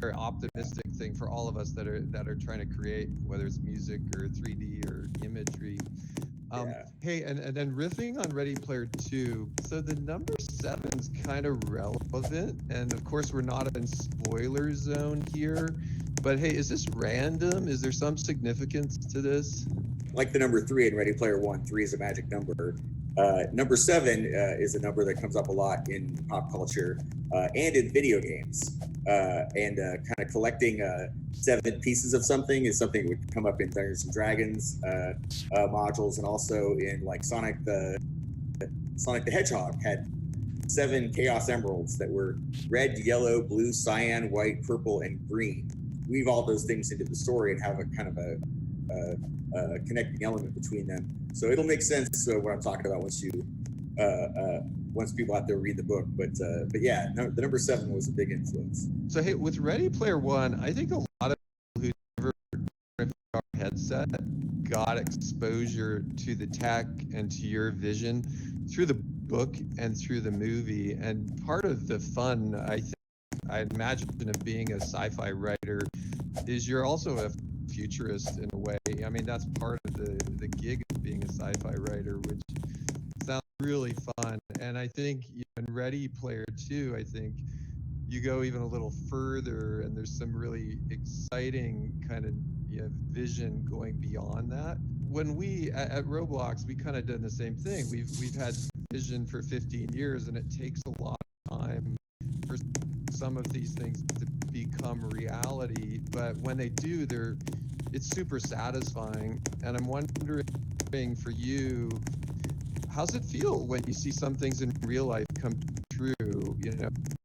very optimistic thing for all of us that are trying to create, whether it's music or 3D or imagery. Yeah. Hey, and then riffing on Ready Player Two. So the number seven's kind of relevant, and of course we're not in spoiler zone here. But hey, is this random? Is there some significance to this? Like the number three in Ready Player One, three is a magic number. Number seven is a number that comes up a lot in pop culture and in video games. And kind of collecting seven pieces of something is something that would come up in Dungeons and Dragons modules, and also in like Sonic the Hedgehog had seven Chaos Emeralds that were red, yellow, blue, cyan, white, purple, and green. Weave all those things into the story and have a kind of a connecting element between them. So it'll make sense what I'm talking about once people out there read the book. But yeah, the number seven was a big influence. So hey, with Ready Player One, I think a lot of people who never our headset got exposure to the tech and to your vision through the book and through the movie. And part of the fun, I imagine, of being a sci-fi writer is you're also a futurist in a way. I mean, that's part of the gig of being a sci-fi writer, which sounds really fun. And I think in Ready Player Two, I think you go even a little further, and there's some really exciting kind of vision going beyond that. When we at Roblox, we kind of done the same thing. We've had vision for 15 years, and it takes a lot of time for some of these things to become reality. But when they do, it's super satisfying. And I'm wondering for you, how's it feel when you see some things in real life come true,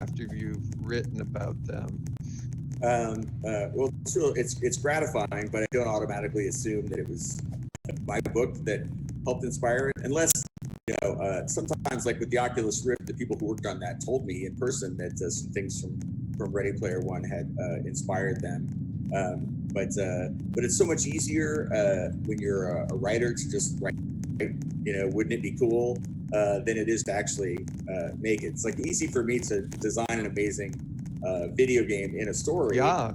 after you've written about them? Well, it's gratifying, but I don't automatically assume that it was my book that helped inspire it, unless sometimes, like with the Oculus Rift, the people who worked on that told me in person that some things from Ready Player One had inspired them. But it's so much easier when you're a writer to just write. Wouldn't it be cool? Than it is to actually make it. It's like easy for me to design an amazing video game in a story. Yeah.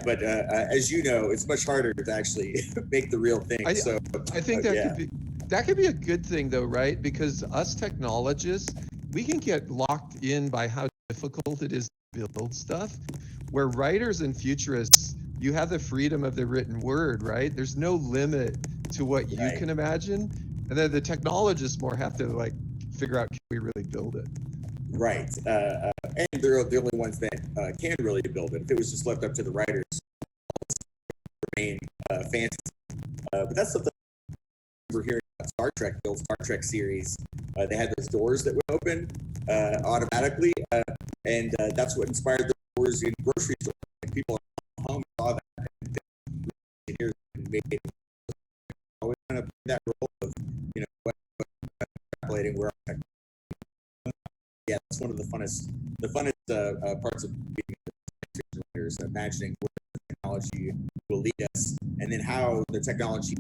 But as you know, it's much harder to actually make the real thing. I think that could be a good thing, though, right? Because us technologists, we can get locked in by how difficult it is to build stuff. Where writers and futurists, you have the freedom of the written word, right? There's no limit to what you can imagine. And then the technologists more have to figure out, can we really build it? Right. And they're the only ones that can really build it. If it was just left up to the writers, remain fantasy. But that's something we're hearing about Star Trek, the old Star Trek series. They had those doors that would open automatically. And that's what inspired the doors in grocery stores. And people at home saw that and made it. Always kind of that role of, calculating where it's one of the funnest parts of being a writer is imagining where the technology will lead us, and then how the technology